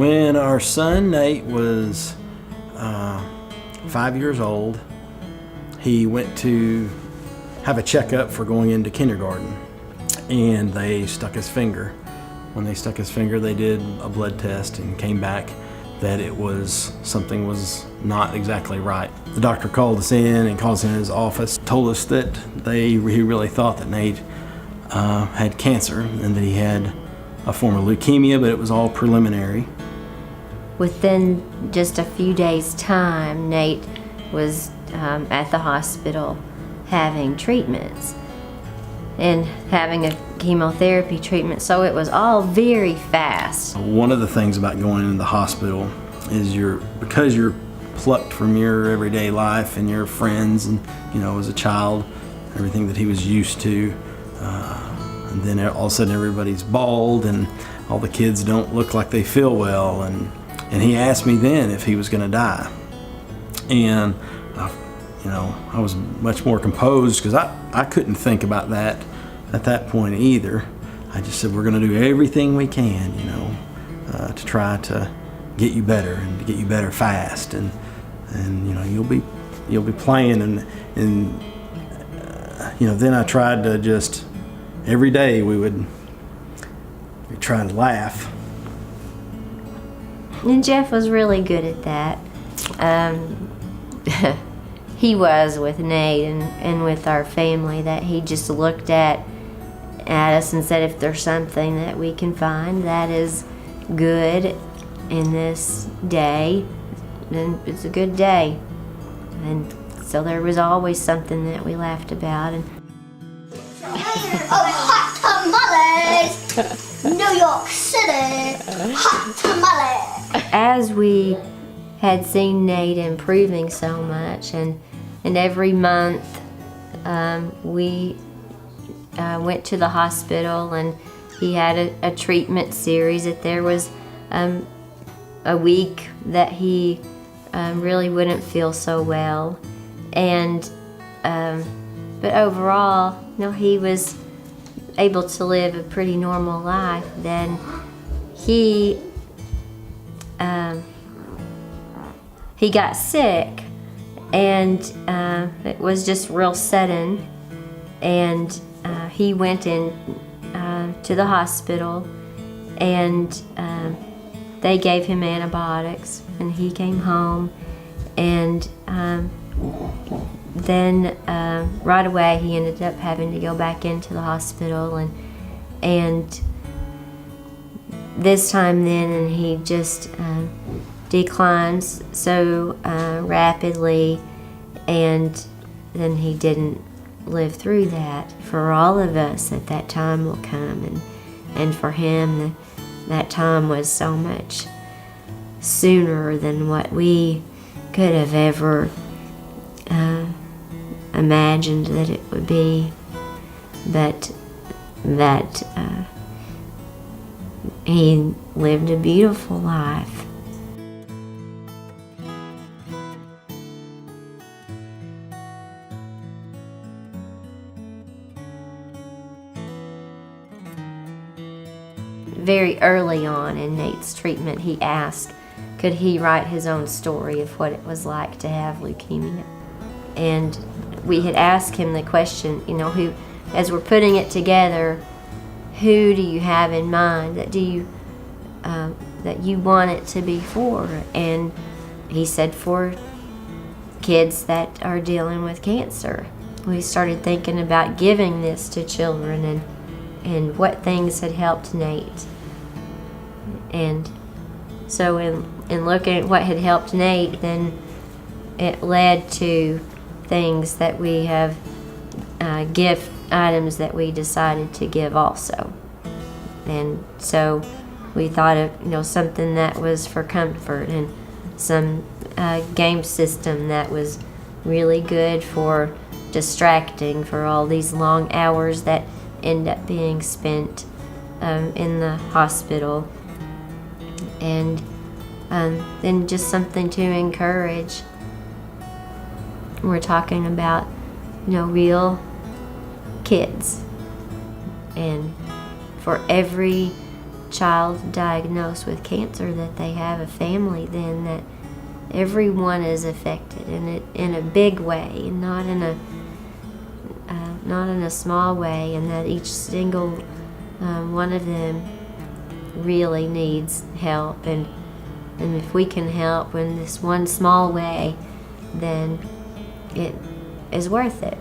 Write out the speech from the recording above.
When our son Nate was 5 years old, he went to have a checkup for going into kindergarten, and they stuck his finger. When they stuck his finger, they did a blood test and came back that something was not exactly right. The doctor called us in and called us in his office, told us that he really thought that Nate had cancer and that he had a form of leukemia, but it was all preliminary. Within just a few days' time, Nate was at the hospital having treatments and having a chemotherapy treatment, so it was all very fast. One of the things about going into the hospital is because you're plucked from your everyday life and your friends and, as a child, everything that he was used to, and then all of a sudden everybody's bald and all the kids don't look like they feel well, and he asked me then if he was going to die. And I was much more composed because I couldn't think about that at that point either. I just said, we're going to do everything we can, to try to get you better and to get you better fast, and you'll be playing, and then I tried to just every day we try to laugh. And Jeff was really good at that. He was with Nate and with our family, that he just looked at us and said, if there's something that we can find that is good in this day, then it's a good day. And so there was always something that we laughed about. And oh, hot tamales! New York City, hot tamales! As we had seen Nate improving so much, and every month we went to the hospital, and he had a treatment series, that there was a week that he really wouldn't feel so well, and but overall, he was able to live a pretty normal life. Then he got sick, and it was just real sudden, and he went in to the hospital, and they gave him antibiotics, and he came home, and then right away he ended up having to go back into the hospital, and this time then, and he just declines so rapidly, and then he didn't live through that. For all of us, that time will come, and for him, that time was so much sooner than what we could have ever imagined that it would be, but that he lived a beautiful life. Very early on in Nate's treatment, he asked, could he write his own story of what it was like to have leukemia? And we had asked him the question, who, as we're putting it together, who do you have in mind that you want it to be for? And he said, for kids that are dealing with cancer. We started thinking about giving this to children, and what things had helped Nate. And so in looking at what had helped Nate, then it led to things that we have, gift items that we decided to give also. And so we thought of something that was for comfort, and some game system that was really good for distracting for all these long hours that end up being spent in the hospital, and then just something to encourage. We're talking about real kids, and for every child diagnosed with cancer, that they have a family, then that everyone is affected in a big way, and not in a small way, and that each single one of them really needs help, and if we can help in this one small way, then it is worth it.